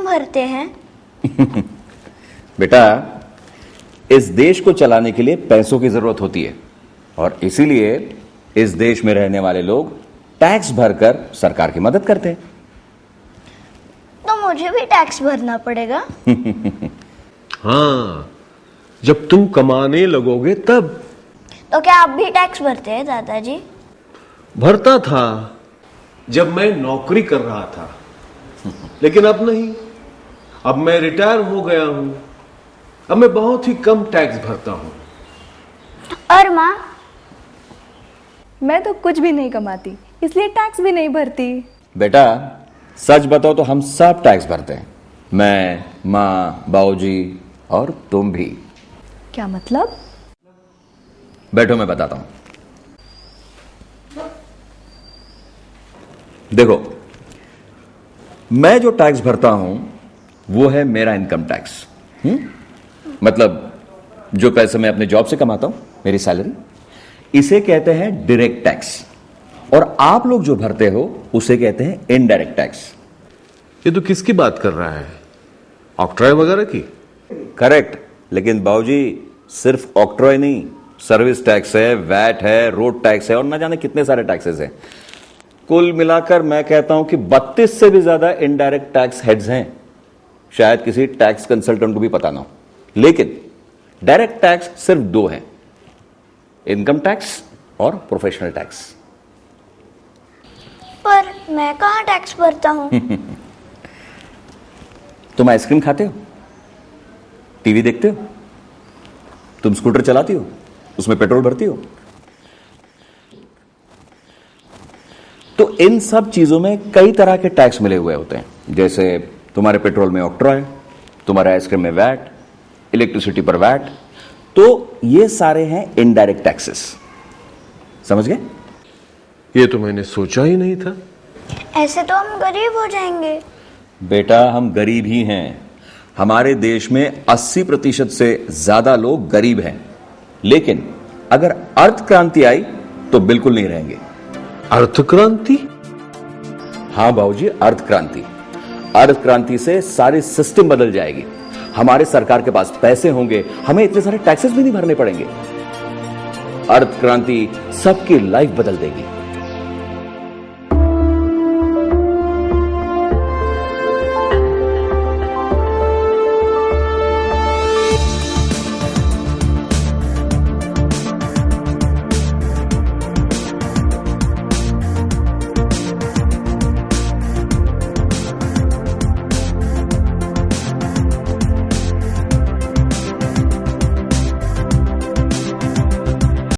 भरते हैं? बेटा, इस देश को चलाने के लिए पैसों की जरूरत होती है और इसीलिए इस देश में रहने वाले लोग टैक्स भरकर सरकार की मदद करते हैं। तो मुझे भी टैक्स भरना पड़ेगा? हाँ, जब तुम कमाने लगोगे तब। तो क्या आप भी टैक्स भरते हैं दादाजी? भरता था जब मैं नौकरी कर रहा था, लेकिन अब नहीं। अब मैं रिटायर हो गया हूं। अब मैं बहुत ही कम टैक्स भरता हूं। और माँ? मैं तो कुछ भी नहीं कमाती, इसलिए टैक्स भी नहीं भरती। बेटा, सच बताओ तो हम सब टैक्स भरते हैं। मैं, माँ, बाबूजी और तुम भी। क्या मतलब? बैठो, मैं बताता हूं। देखो, मैं जो टैक्स भरता हूं वो है मेरा इनकम टैक्स। मतलब जो पैसे मैं अपने जॉब से कमाता हूं, मेरी सैलरी, इसे कहते हैं डायरेक्ट टैक्स। और आप लोग जो भरते हो उसे कहते हैं इनडायरेक्ट टैक्स। ये तो किसकी बात कर रहा है? ऑक्ट्रॉय वगैरह की? करेक्ट, लेकिन बाबूजी सिर्फ ऑक्ट्रॉय नहीं, सर्विस टैक्स है, वैट है, रोड टैक्स है और ना जाने कितने सारे टैक्सेस हैं। कुल मिलाकर मैं कहता हूं कि 32 से भी ज्यादा इनडायरेक्ट टैक्स हेड्स हैं। शायद किसी टैक्स कंसल्टेंट को भी पता ना हो, लेकिन डायरेक्ट टैक्स सिर्फ 2 हैं, इनकम टैक्स और प्रोफेशनल टैक्स। पर मैं कहाँ टैक्स भरता हूँ? तुम आइसक्रीम खाते हो, टीवी देखते हो, तुम स्कूटर चलाती हो, उसमें पेट्रोल भरती हो। तो इन सब चीजों में कई तरह के टैक्स मिले हुए होते हैं। जैसे तुम्हारे पेट्रोल में ऑक्ट्रॉय, तुम्हारे आइसक्रीम में वैट, इलेक्ट्रिसिटी पर वैट। तो ये सारे हैं इनडायरेक्ट टैक्सेस। समझ गए? ये तो मैंने सोचा ही नहीं था। ऐसे तो हम गरीब हो जाएंगे। बेटा, हम गरीब ही हैं। हमारे देश में 80% से ज्यादा लोग गरीब हैं, लेकिन अगर अर्थ क्रांति आई तो बिल्कुल नहीं रहेंगे। अर्थ क्रांति? हाँ बाबूजी, अर्थ क्रांति। अर्थ क्रांति से सारी सिस्टम बदल जाएगी। हमारे सरकार के पास पैसे होंगे, हमें इतने सारे टैक्सेस भी नहीं भरने पड़ेंगे। अर्थ क्रांति सबकी लाइफ बदल देगी।